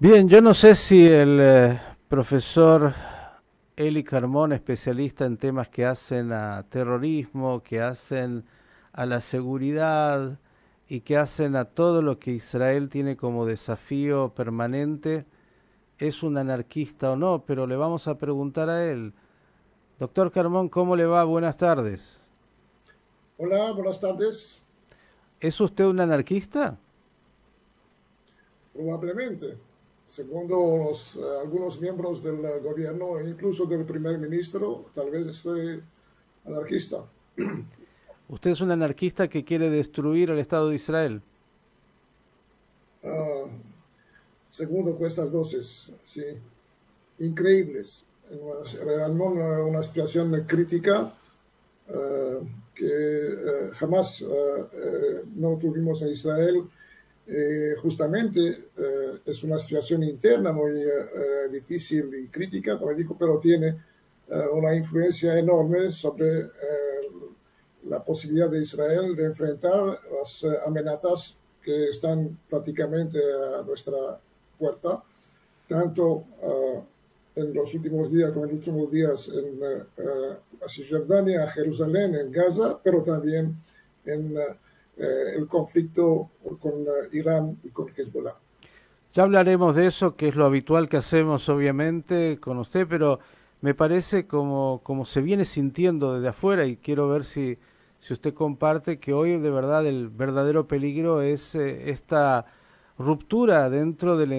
Bien, yo no sé si el profesor Eli Carmón, especialista en temas que hacen a terrorismo, que hacen a la seguridad y que hacen a todo lo que Israel tiene como desafío permanente, es un anarquista o no, pero le vamos a preguntar a él. Doctor Carmón, ¿cómo le va? Buenas tardes. Hola, buenas tardes. ¿Es usted un anarquista? Probablemente, segundo algunos miembros del gobierno e incluso del primer ministro, tal vez estoy anarquista. ¿Usted es un anarquista que quiere destruir el Estado de Israel? Ah, segundo estas voces, sí, increíbles. Realmente una situación crítica que jamás no tuvimos en Israel. Justamente es una situación interna muy difícil y crítica, como dijo, pero tiene una influencia enorme sobre la posibilidad de Israel de enfrentar las amenazas que están prácticamente a nuestra puerta, tanto en los últimos días como en los últimos días en Cisjordania, Jerusalén, en Gaza, pero también en el conflicto con Irán y con Hezbollah. Ya hablaremos de eso, que es lo habitual que hacemos obviamente con usted, pero me parece como se viene sintiendo desde afuera y quiero ver si usted comparte que hoy de verdad el verdadero peligro es esta ruptura dentro del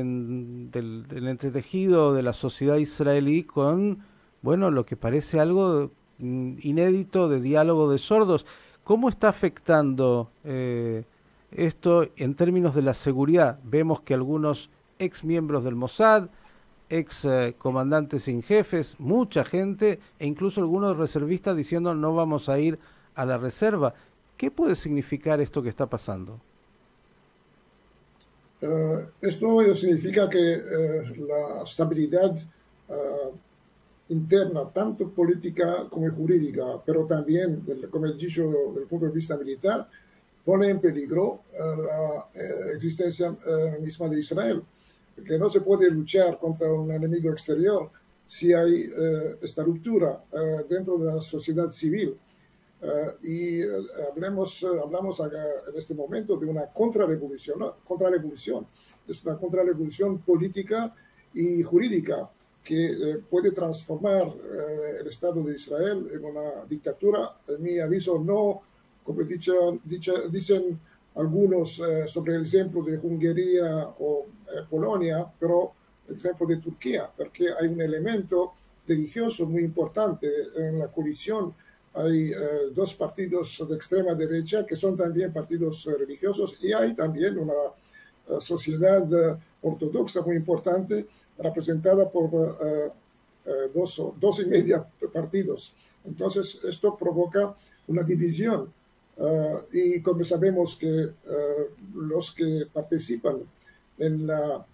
entretejido de la sociedad israelí con, bueno, lo que parece algo inédito de diálogo de sordos. ¿Cómo está afectando esto en términos de la seguridad? Vemos que algunos ex miembros del Mossad, ex comandantes en jefes, mucha gente e incluso algunos reservistas diciendo no vamos a ir a la reserva. ¿Qué puede significar esto que está pasando? Esto significa que la estabilidad interna, tanto política como jurídica, pero también, como he dicho, desde el punto de vista militar, pone en peligro la existencia misma de Israel, porque no se puede luchar contra un enemigo exterior si hay esta ruptura dentro de la sociedad civil. Hablamos acá en este momento de una contrarrevolución, ¿no? Contrarrevolución. Es una contrarrevolución política y jurídica que puede transformar el Estado de Israel en una dictatura. En mi aviso, no, como dicen algunos sobre el ejemplo de Hungría o Polonia, pero el ejemplo de Turquía, porque hay un elemento religioso muy importante en la colisión. Hay dos partidos de extrema derecha que son también partidos religiosos y hay también una sociedad ortodoxa muy importante representada por dos y media partidos. Entonces, esto provoca una división y como sabemos que los que participan en la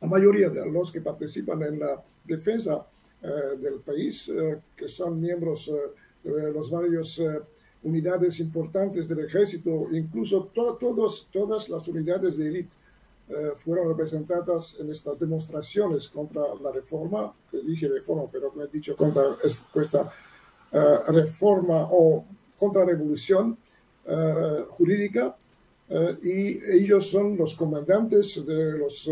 mayoría de los que participan en la defensa del país, que son miembros de los varios unidades importantes del ejército, incluso todas las unidades de élite fueron representadas en estas demostraciones contra la reforma, que dice reforma, pero como he dicho, contra esta reforma o contrarrevolución jurídica, y ellos son los comandantes de los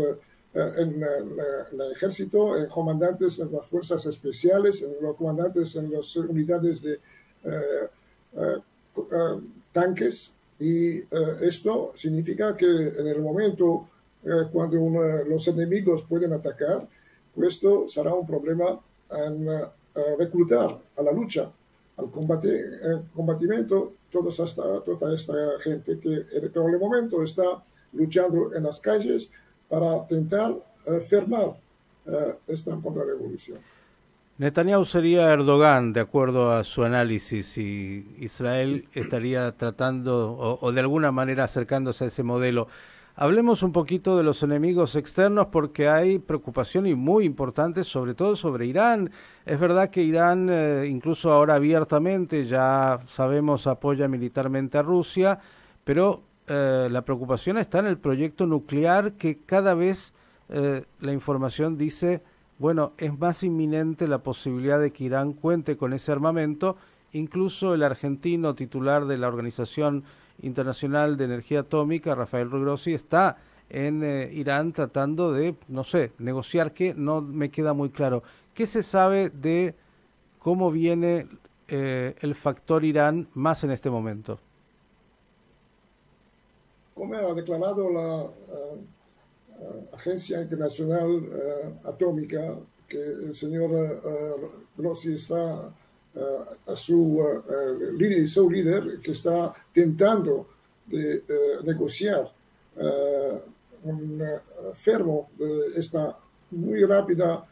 en el ejército, comandantes en las fuerzas especiales, en los comandantes en las unidades de tanques, y esto significa que en el momento cuando los enemigos pueden atacar, esto será un problema en reclutar a la lucha, al combatimiento, toda esta gente que en el momento está luchando en las calles para intentar fermar esta contrarrevolución. Netanyahu sería Erdogan, de acuerdo a su análisis, y Israel estaría tratando o de alguna manera acercándose a ese modelo. Hablemos un poquito de los enemigos externos porque hay preocupación y muy importante, sobre todo sobre Irán. Es verdad que Irán, incluso ahora abiertamente, ya sabemos, apoya militarmente a Rusia, pero la preocupación está en el proyecto nuclear que cada vez la información dice, bueno, es más inminente la posibilidad de que Irán cuente con ese armamento. Incluso el argentino titular de la Organización Internacional de Energía Atómica, Rafael Ruy Grossi, está en Irán tratando de, no sé, negociar, que no me queda muy claro. ¿Qué se sabe de cómo viene el factor Irán más en este momento? Como ha declarado la Agencia Internacional Atómica, que el señor Grossi está a su líder, que está tentando de negociar un fermo de esta muy rápida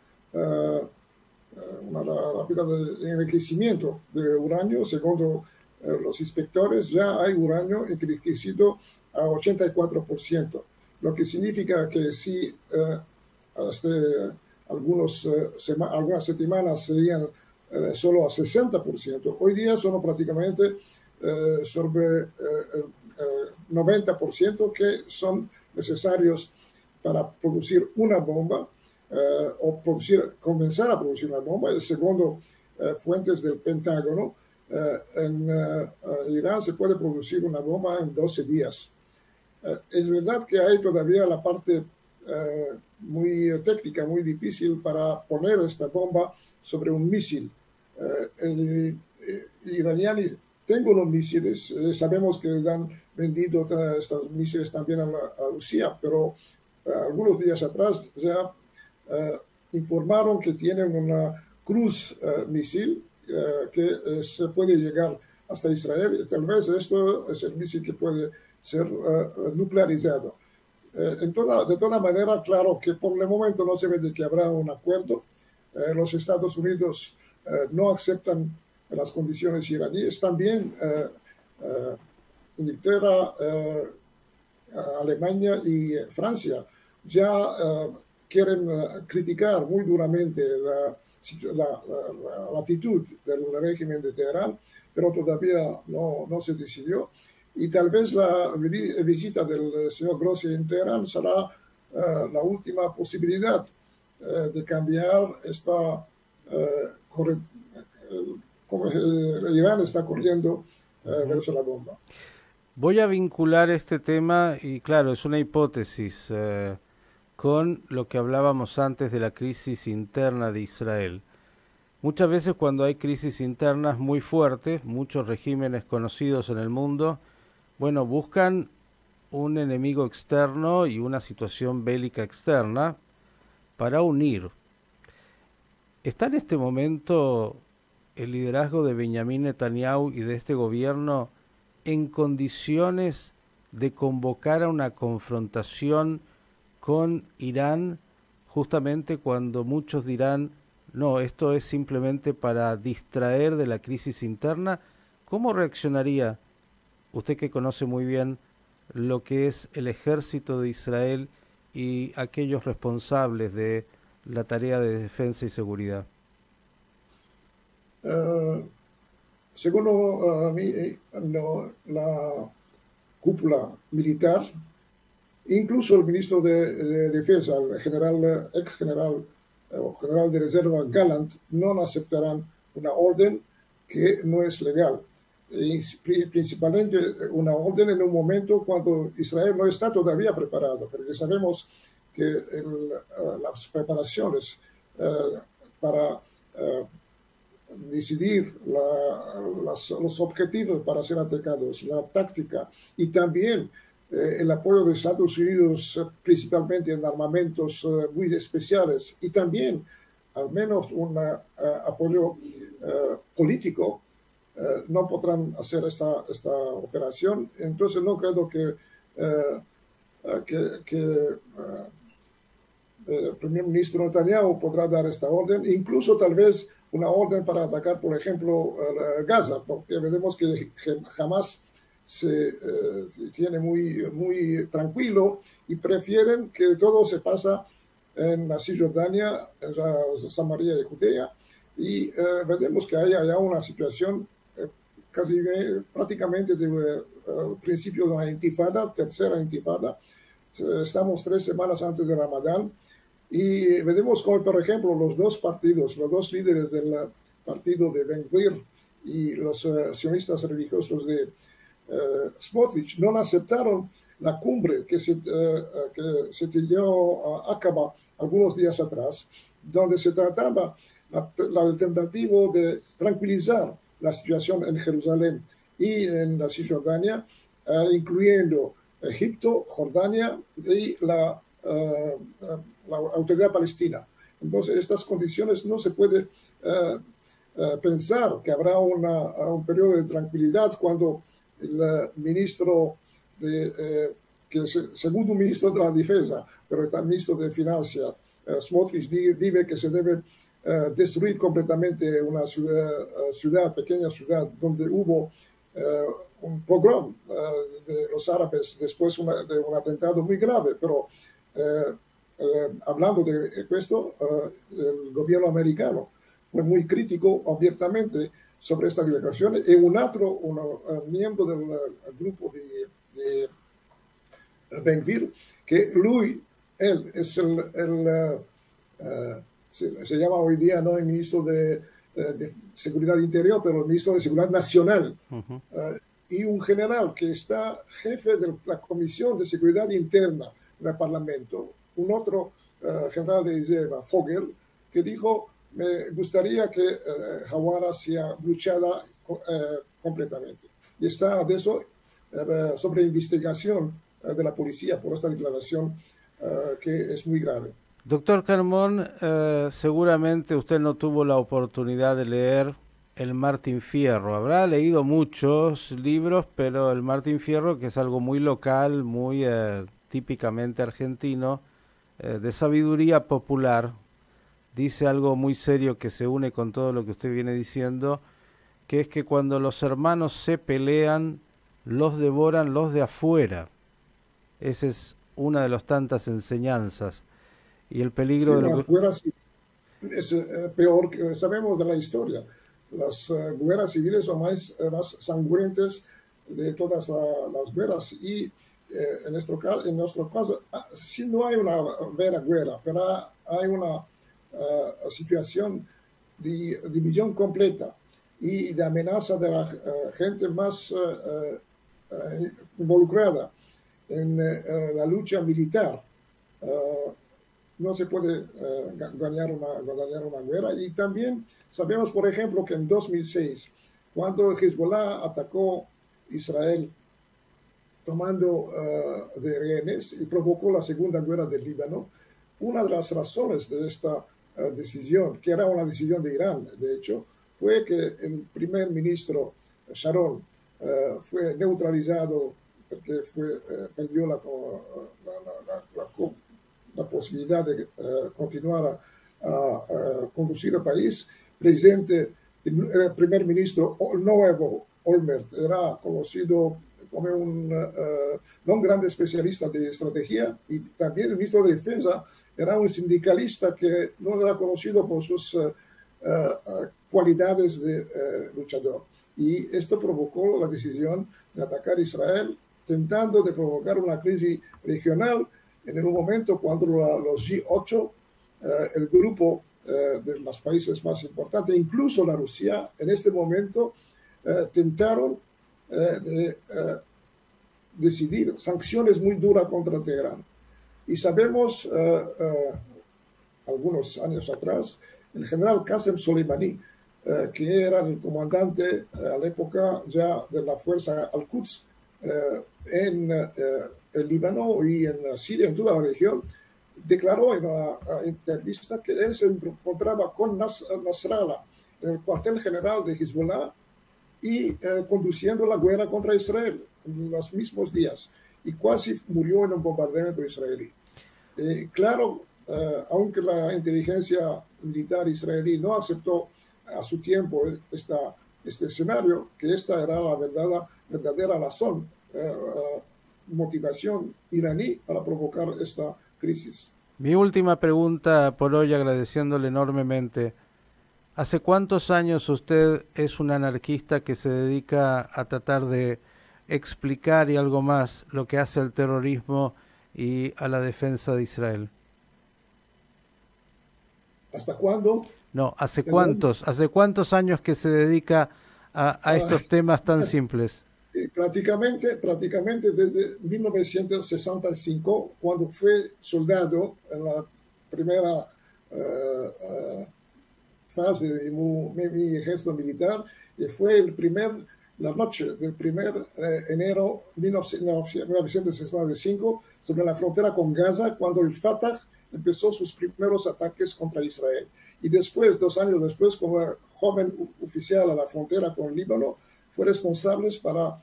una rápida enriquecimiento de uranio. Según los inspectores, ya hay uranio enriquecido a 84%, lo que significa que si hasta algunas semanas serían solo a 60%, hoy día son prácticamente sobre 90% que son necesarios para producir una bomba o comenzar a producir una bomba. Segundo fuentes del Pentágono, en Irán se puede producir una bomba en 12 días. Es verdad que hay todavía la parte muy técnica, muy difícil para poner esta bomba sobre un misil. El iraní tengo los misiles, sabemos que han vendido estos misiles también a Rusia, pero algunos días atrás ya informaron que tienen una cruz misil que se puede llegar hasta Israel. Tal vez esto es el misil que puede ser nuclearizado. De toda manera, claro que por el momento no se ve de que habrá un acuerdo. Los Estados Unidos no aceptan las condiciones iraníes. También Inglaterra, Alemania y Francia ya quieren criticar muy duramente la actitud del régimen de Teherán, pero todavía no se decidió. Y tal vez la visita del señor Grossi en Teherán será la última posibilidad de cambiar esta como Irán está corriendo versus la bomba. Voy a vincular este tema, y claro, es una hipótesis, con lo que hablábamos antes de la crisis interna de Israel. Muchas veces cuando hay crisis internas muy fuertes, muchos regímenes conocidos en el mundo, bueno, buscan un enemigo externo y una situación bélica externa para unir. ¿Está en este momento el liderazgo de Benjamín Netanyahu y de este gobierno en condiciones de convocar a una confrontación con Irán, justamente cuando muchos dirán, no, esto es simplemente para distraer de la crisis interna? ¿Cómo reaccionaría usted, que conoce muy bien lo que es el ejército de Israel y aquellos responsables de la tarea de defensa y seguridad? Según mí, la cúpula militar, incluso el ministro de Defensa, el ex general o general de reserva Gallant, no aceptarán una orden que no es legal. Y principalmente una orden en un momento cuando Israel no está todavía preparado, porque sabemos que las preparaciones para decidir los objetivos para ser atacados, la táctica y también el apoyo de Estados Unidos principalmente en armamentos muy especiales y también al menos un apoyo político, no podrán hacer esta operación. Entonces no creo que el primer ministro Netanyahu podrá dar esta orden, incluso tal vez una orden para atacar, por ejemplo, Gaza, porque veremos que jamás se tiene muy tranquilo y prefieren que todo se pasa en la Cisjordania, en la Samaria y Judea, y veremos que hay allá una situación casi prácticamente de principio de una intifada, tercera intifada. Estamos 3 semanas antes de Ramadán Y veremos como, por ejemplo, los dos partidos, los dos líderes del partido de Ben Gvir y los sionistas religiosos de Smotrich no aceptaron la cumbre que se dio a cabo algunos días atrás, donde se trataba la alternativa de tranquilizar la situación en Jerusalén y en la Cisjordania, incluyendo Egipto, Jordania y la autoridad palestina. Entonces, estas condiciones no se puede pensar que habrá un periodo de tranquilidad cuando el ministro, que es el segundo ministro de la Defensa, pero el ministro de Finanzas, Smotrich, dice que se debe destruir completamente una pequeña ciudad, donde hubo un pogrom de los árabes después de un atentado muy grave. Pero hablando de esto, el gobierno americano fue muy crítico abiertamente sobre estas declaraciones, y un miembro del grupo de Ben Gvir, que él es se llama hoy día no el ministro de Seguridad Interior, pero el ministro de Seguridad Nacional, y un general que está jefe de la Comisión de Seguridad Interna del Parlamento, un otro general de Israel, Fogel, que dijo: me gustaría que Hawara sea luchada completamente. Y está de eso sobre investigación de la policía por esta declaración que es muy grave. Doctor Carmón, seguramente usted no tuvo la oportunidad de leer el Martín Fierro. Habrá leído muchos libros, pero el Martín Fierro, que es algo muy local, muy típicamente argentino, de sabiduría popular, dice algo muy serio que se une con todo lo que usted viene diciendo, que es que cuando los hermanos se pelean, los devoran los de afuera. Esa es una de las tantas enseñanzas. Y el peligro de lo que... Afuera sí, es peor que sabemos de la historia. Las guerras civiles son más sangrientas de todas las guerras. Y en nuestro caso, sí, no hay una vera guerra, pero hay una situación de división completa y de amenaza de la gente más involucrada en la lucha militar. No se puede ganar una guerra. Y también sabemos, por ejemplo, que en 2006, cuando Hezbollah atacó Israel tomando de rehenes y provocó la segunda guerra del Líbano, una de las razones de esta decisión, que era una decisión de Irán, de hecho, fue que el primer ministro Sharon fue neutralizado porque perdió la posibilidad de continuar a conducir el país. El primer ministro nuevo, Olmert, era conocido como un gran especialista de estrategia, y también el ministro de Defensa era un sindicalista que no era conocido por sus cualidades de luchador. Y esto provocó la decisión de atacar a Israel, tentando de provocar una crisis regional en un momento cuando los G8, el grupo de los países más importantes, incluso la Rusia, en este momento tentaron decidir sanciones muy duras contra Teherán. Y sabemos, algunos años atrás, el general Qasem Soleimani, que era el comandante a la época ya de la fuerza Al-Quds en el Líbano y en Siria, en toda la región, declaró en una entrevista que él se encontraba con Nasrallah en el cuartel general de Hezbollah y conduciendo la guerra contra Israel en los mismos días, y casi murió en un bombardeo israelí. Claro, aunque la inteligencia militar israelí no aceptó a su tiempo este escenario, que esta era la verdadera razón, motivación iraní para provocar esta crisis. Mi última pregunta por hoy, agradeciéndole enormemente. ¿Hace cuántos años usted es un anarquista que se dedica a tratar de explicar y algo más lo que hace el terrorismo y a la defensa de Israel? ¿Hasta cuándo? No, Perdón. hace cuántos años que se dedica a Ah, estos temas tan simples? prácticamente desde 1965, cuando fue soldado en la primera uh, fase de mi ejército militar, y fue la noche del 1 de enero de 1965, sobre la frontera con Gaza, cuando el Fatah empezó sus primeros ataques contra Israel. Y después, 2 años después, como joven oficial a la frontera con el Líbano, fue responsable para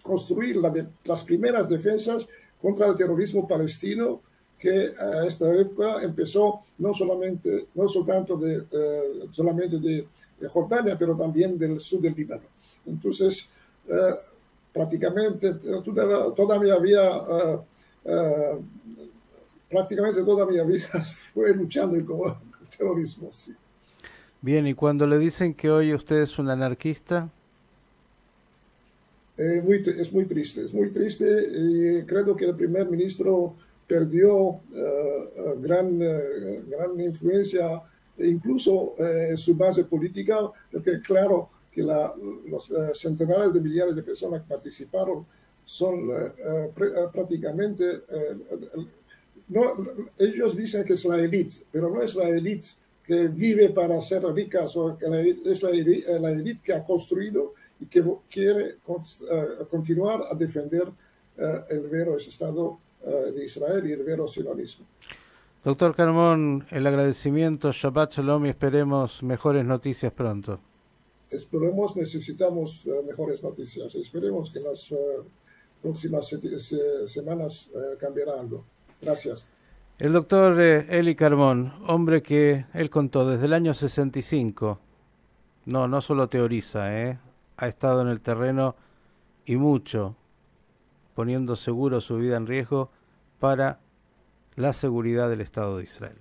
construir las primeras defensas contra el terrorismo palestino, que a esta época empezó no solamente de Jordania, pero también del sur del Líbano. Entonces, prácticamente toda mi vida, prácticamente toda mi vida fue luchando con el terrorismo. Sí. Bien, y cuando le dicen que hoy usted es un anarquista, Es muy triste, y creo que el primer ministro perdió gran influencia, incluso su base política, porque claro que los centenares de millares de personas que participaron son prácticamente, no, ellos dicen que es la élite, pero no es la élite que vive para ser rica, es la élite que ha construido y que quiere continuar a defender el verdadero Estado de Israel y el verdadero sionismo. doctor Carmón, el agradecimiento, Shabbat Shalom y esperemos mejores noticias pronto. Necesitamos mejores noticias. Esperemos que en las próximas semanas cambiará algo. Gracias. El doctor Eli Carmón, hombre que él contó desde el año 65, no solo teoriza, ha estado en el terreno y mucho, poniendo seguro su vida en riesgo para la seguridad del Estado de Israel.